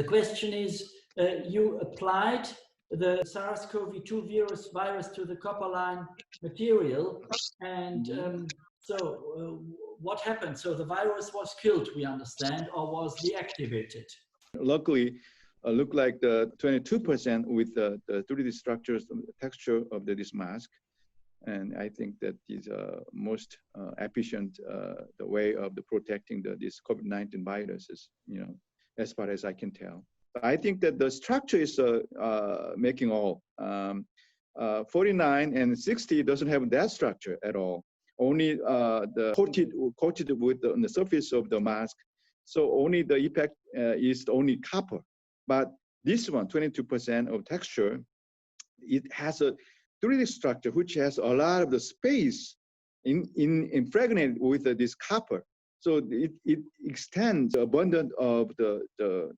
The question is, you applied the SARS-CoV-2 virus to the copperline material, and what happened? So the virus was killed, we understand, or was deactivated? Luckily, look like the 22% with the 3D structures, texture of this mask. And I think that is most efficient the way of protecting this COVID-19 viruses, as far as I can tell. I think that the structure is making all. 49 and 60 doesn't have that structure at all. Only the coated with on the surface of the mask. So only the effect is only copper. But this one, 22% of texture, it has a 3D structure which has a lot of the space impregnated with this copper. So it extends the abundance of the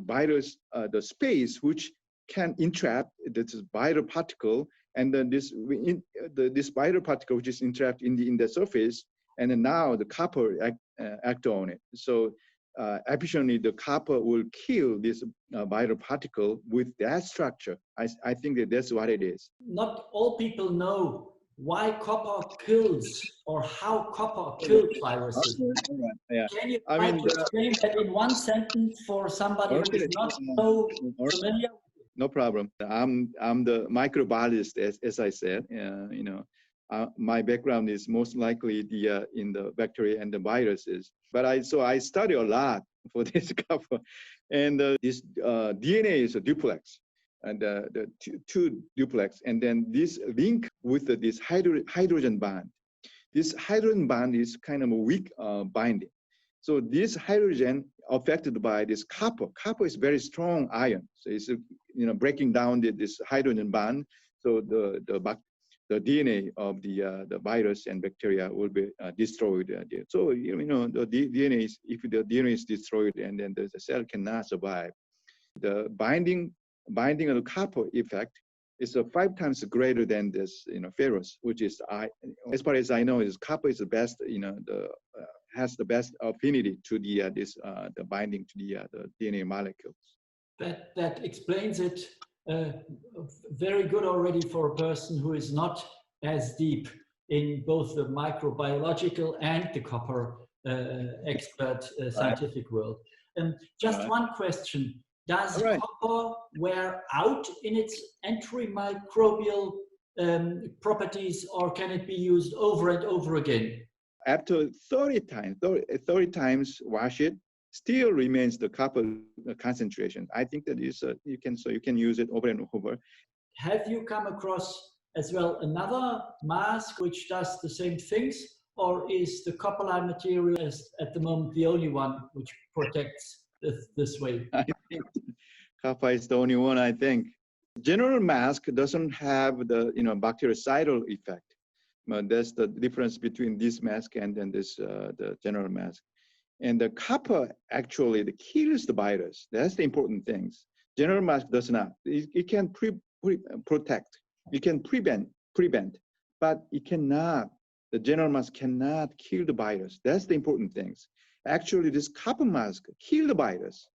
virus, the space which can entrap this viral particle, and then this viral particle which is entrapped in the surface, and then now the copper act on it. So efficiently, the copper will kill this viral particle with that structure. I think that's what it is. Not all people know why copper kills or how copper kills viruses. Yeah. Can you explain that in one sentence for somebody who is not so familiar? No problem. I'm the microbiologist, as I said. My background is most likely in the bacteria and the viruses. But I study a lot for this copper, and this DNA is a duplex, and the two duplex, and then this link with this hydrogen bond. This hydrogen bond is kind of a weak binding. So this hydrogen affected by this copper. Copper is very strong ion, so it's breaking down this hydrogen bond. So the DNA of the virus and bacteria will be destroyed. So the DNA is, if the DNA is destroyed, and then the cell cannot survive. The binding of the copper effect is 5 times greater than this ferrous, which is as far as I know, is copper is the best has the best affinity to the binding to the DNA molecules. That explains it. Very good already for a person who is not as deep in both the microbiological and the copper expert scientific world. Just one question. Does copper wear out in its antimicrobial properties, or can it be used over and over again? After 30 times wash it, still remains the copper concentration. I think that is you can use it over and over. Have you come across as well another mask which does the same things, or is the copperline material at the moment the only one which protects this way? I think copper is the only one. I think general mask doesn't have the bactericidal effect. That's the difference between this mask and then this the general mask. And the copper actually kills the virus. That's the important things. General mask does not. It can protect. It can prevent, but it cannot. The general mask cannot kill the virus. That's the important things. Actually, this copper mask kills the virus.